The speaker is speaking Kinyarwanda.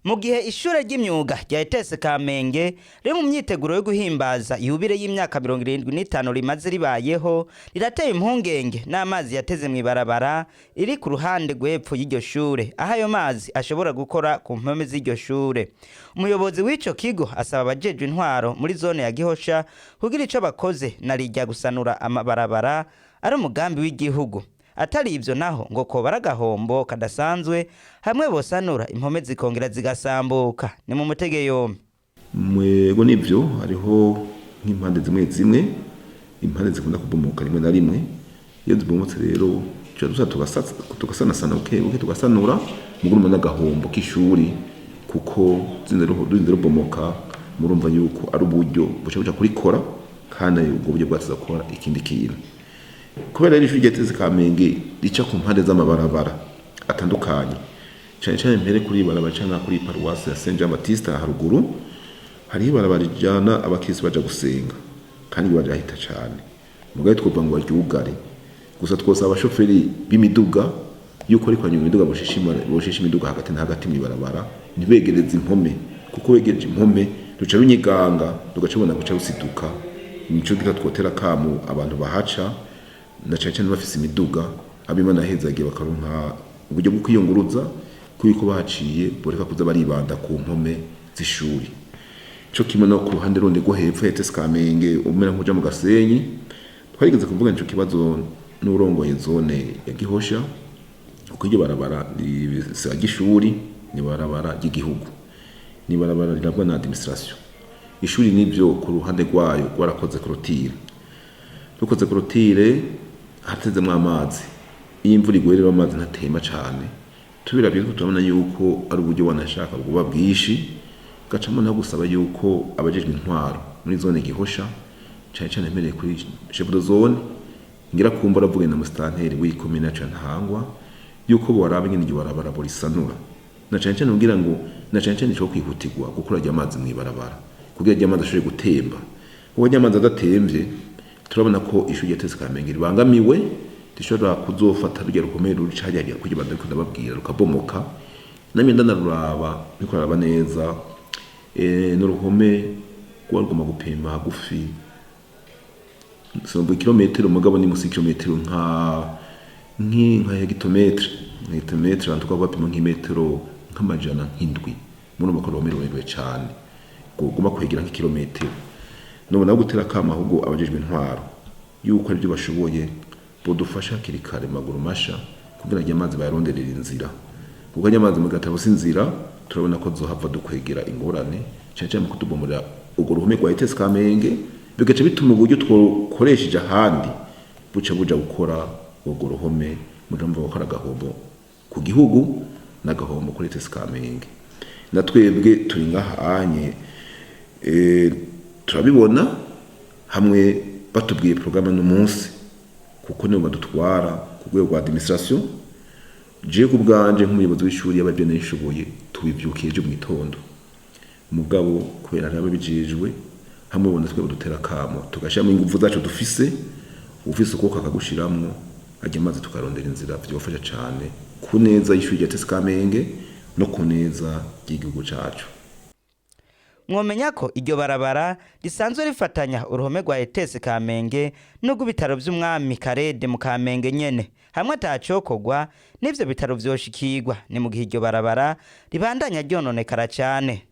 Mu gihe ishure ry'imyuga rya ETS Kamenge riri mu myiteguro yo guhimbaza ihubire y'imyaka 75 rimaze ribayeho, rirateye impungenge n'amazi yateze mwibarabara iri ku ruhande rw'epfo y'iryo shure, aho ayo mazi ashobora gukora ku mpome z'iryo shure. Umuyobozi w'ico kigo asaba abajejwe intwaro muri zone ya Gihosha kugira ico bakoze narijya gusanura amabarabara ari umugambi w'igihugu. Atari ivyo naho ngo ko baragahombo kadasanzwe hamwe bosanura impome zikongera zigasambuka. Ni mu mutege yombi. Mwego nivyo hariho nk'impande zimwe impande zikunda kubomoka rimwe na rimwe. Iyo zibomotse rero tugasanasana tugasanura muguruma n'agahombo k'ishuri kuko zindero bomoka murumva yuko ari uburyo buca kurikora kandi ubwo buryo bwateza gukora ikindi kintu. Kubera rero ishuri rya ETS Kamenge rica ku mpande z'amabarabara atandukanye cyane mbere kuri barabara cyangwa kuri paruwasi ya Saint Jean Baptiste haruguru hari barabara rijana abakirisi baja gusenga kandi barahita cyane mugaye twumva ngo baryugare gusa twose abashoferi b'imiduga yuko ari kwanyuma imiduga boshishima imiduga hagati na hagati mu barabara ntibegereze impome kuko wegereje impome ruca runyiganga rugacibona guca rusiduka nico gita twotera kamu abantu bahaca na cyane bafise imiduga abimana hezagiye bakaronka uburyo bwo kwiyunguruza kuko bahaciye boreka kuza baribanda ku mpome z'ishuri. Cyo kimwe no ku ruhande rundi rwo hepfo ETS Kamenge umera nkuja mu Gasenyi twarigeze kuvuga nico kibazo n'urongoye zone ya Gihosha uko iryo barabara ry'ishuri ni barabara ry'igihugu ni barabara rirabwa na administration. Ishuri nivyo ku ruhande rwayo gwarakoze clôture dukoze clôture hatezemwe amazi iyo imvura igwerera amazi ntatema cyane tubiravye ko turabona yuko ari uburyo wanashaka kuba bwishi gacamo no gusaba yuko abajejwe intwaro muri zone Gihosha cyane mpereye kuri chef de zone ngira kumbura avuge na mustanteri w'ikomine yacu ntangwa yuko boraba ingene iryo barabara borisanura na cyane ngira ngo na cyane cyo kwihutirwa gukura rya amazi mu ibarabara kugira rya amazi ashobore gutemba uwo rya amazi adatemvye turabona ko ishuri rya ETS Kamenge ribangamiwe rishobora kuzofata rugero rukomeye rucajagira kugira bande kudababwira rukabomoka namye ndanaruraba bikoraba neza nuruhome rwagomba gupima hagufi sombo kilometero mugabo ni musi kilometero nka hegitometre antuka bapima nk'imetero nk'amajana nk'indwi muno makoromero rwego cyane guguma kwegera nk'ikilometero no na gutera kama ahubwo abajejwe intwaro yuko ari byo bashoboye bodufasha kirikare maguru masha kugira ngo amazi bayaronderera inzira kuko nyamazi mu gatabo sinzira turabona ko zohava dukwegera ingorane cyane mu kutubomora ugo ruhome rwa ETS Kamenge bigace bituma uburyo twokoresheje ahandi buca buja gukora ugo ruhome mudamva gukora gahombo ku gihugu n'agahombo kuri ETS Kamenge natwebwe turi ngahanye turabibona hamwe batubwiye programme n'umunsi kuko nibo badutwara ku rwego rwa administration je kubganje nk'umuyobozi w'ishuri y'ababyeyi nishoboye tubivyukiye je mu gitondo mugabo kubera arabe bijejwe hamwe bona twe dutera kamo tugashira mu ingufu zacu dufise ufise uko kakagushiramwo ajya maze tukarondera inzira byofasha cyane ku neza y'ishuri rya ETS Kamenge no ku neza y'igihugu cacu. Mwomenya ko iryo barabara risanzwe rifatanya uruhome rwa ETS Kamenge n'ubwo bitaro by'umwami Karede mu Kamenge nyene hamwe atacokogwa n'ivyo bitaro vyoshikirwa ni mu gihe iryo barabara ribandanya ryononekara cyane.